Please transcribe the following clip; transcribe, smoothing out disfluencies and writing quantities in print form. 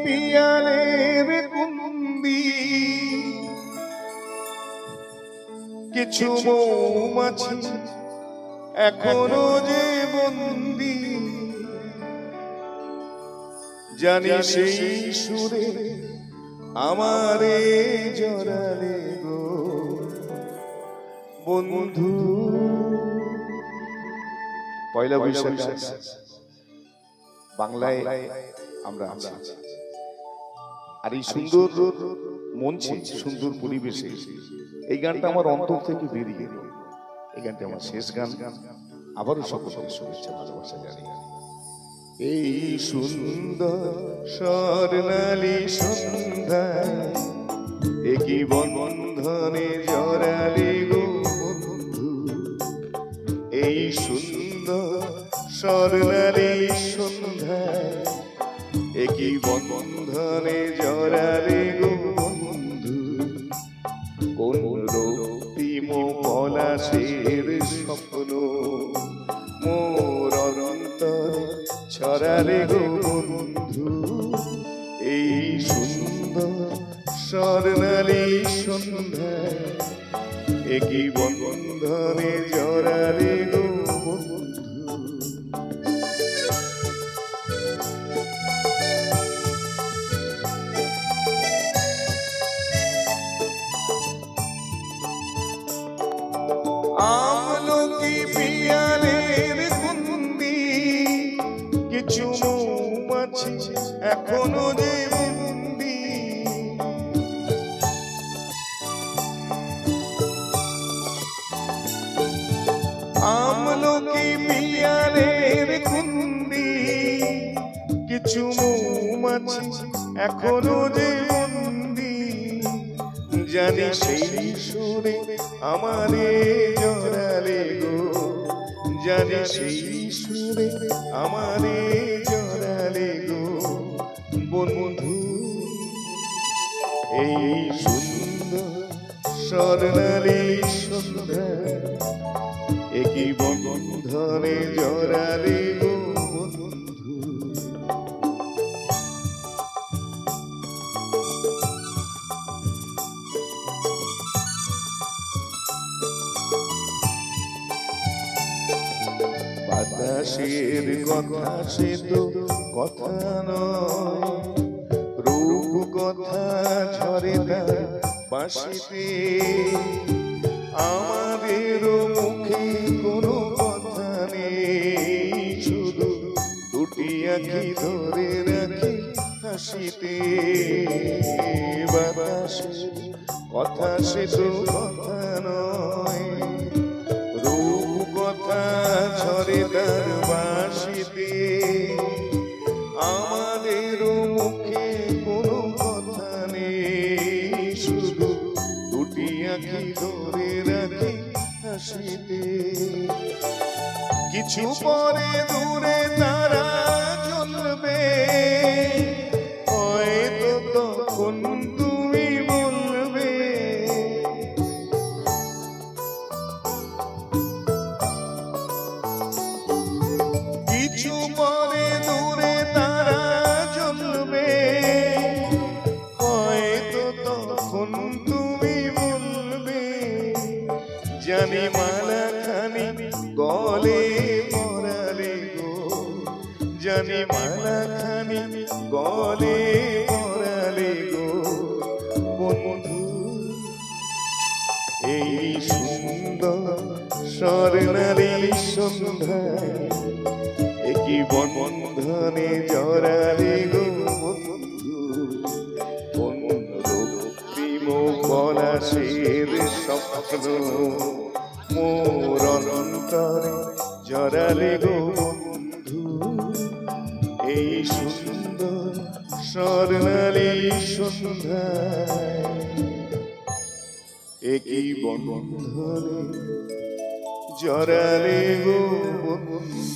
পিয়ালের কুন্দি কিছু মৌমাছি এখনো যে বন্দি জানি সেই সুরে আমারে জড়ালে গো বন্ধু। পয়লা বৈশাখ বাংলায় আমরা আছি, আর এই সুন্দর মঞ্চে সুন্দর পরিবেশে এই গানটা আমার অন্তর থেকে বেরিয়ে এলো। এই গানটা আমার শেষ গান। আবারও সকলকে শুভেচ্ছা ভালোবাসা জানিয়ে এই সুন্দর স্বর্ণালী সন্ধ্যায় একই বন্ধনে জড়ালে গো বন্ধু। এই সুন্দর স্বর্ণালী সন্ধ্যায় একই বন্ধনে জড়ালে গো বন্ধু। কোন রক্তিম পলাশের স্বপ্ন মোর অন্তরে ছড়ালে গো বন্ধু। এই সুন্দর স্বর্ণালী সন্ধ্যায় একই বন্ধনে জড়ালে গো বন্ধু। আমলকি পিয়ালের কুন্দি কিছু মৌমাছি এখনো যে বন্দি আমলকি পিয়ালের কুন্দি কিছু মৌমাছি এখনো যে বন্দি জানি সেই সুরে আমারে জড়ালে গো জানি সেই সুরে আমারে জড়ালে গো বন্ধু। এই সুন্দর স্বর্ণালী সন্ধ্যায় একই বন্ধনে জড়ালে গো বন্ধু। বাতাসের কথা সে তো কথা নয়, রূপ কথা ঝরে তার বাঁশিতে। আমাদের মুখে কোনো কথা নেই, শুধু দুটি আঁখি ধরে রাখি হাসিতে। বাতাসের কথা সে তো কথা নয়, কথা ঝরে তার বাঁশিতে। আমাদের মুখে কোনো কথা নেই, শুধু দুটি আঁখি ধরে রাখি হাসিতে। কিছু পরে দূরে তারা জ্বলবে, হয়তো তখন তুমি বলবে কিছু পরে দূরে তারা জ্বলবে, হয়তো তখন তুমি বলবে জানি মালা খানি গলে পরালে গো জানি মালা খানি গলে পরালে গো বন্ধু। এই সুন্দর স্বর্ণালী সন্ধ্যায় একই বন্ধনে জড়ালে গো বন্ধু। কোন রক্তিম পলাশের স্বপ্ন মোর অন্তরে জড়ালে গো বন্ধু। এই সুন্দর স্বর্ণালী সন্ধ্যায় একই বন্ধনে জড়ালে গো বন্ধু।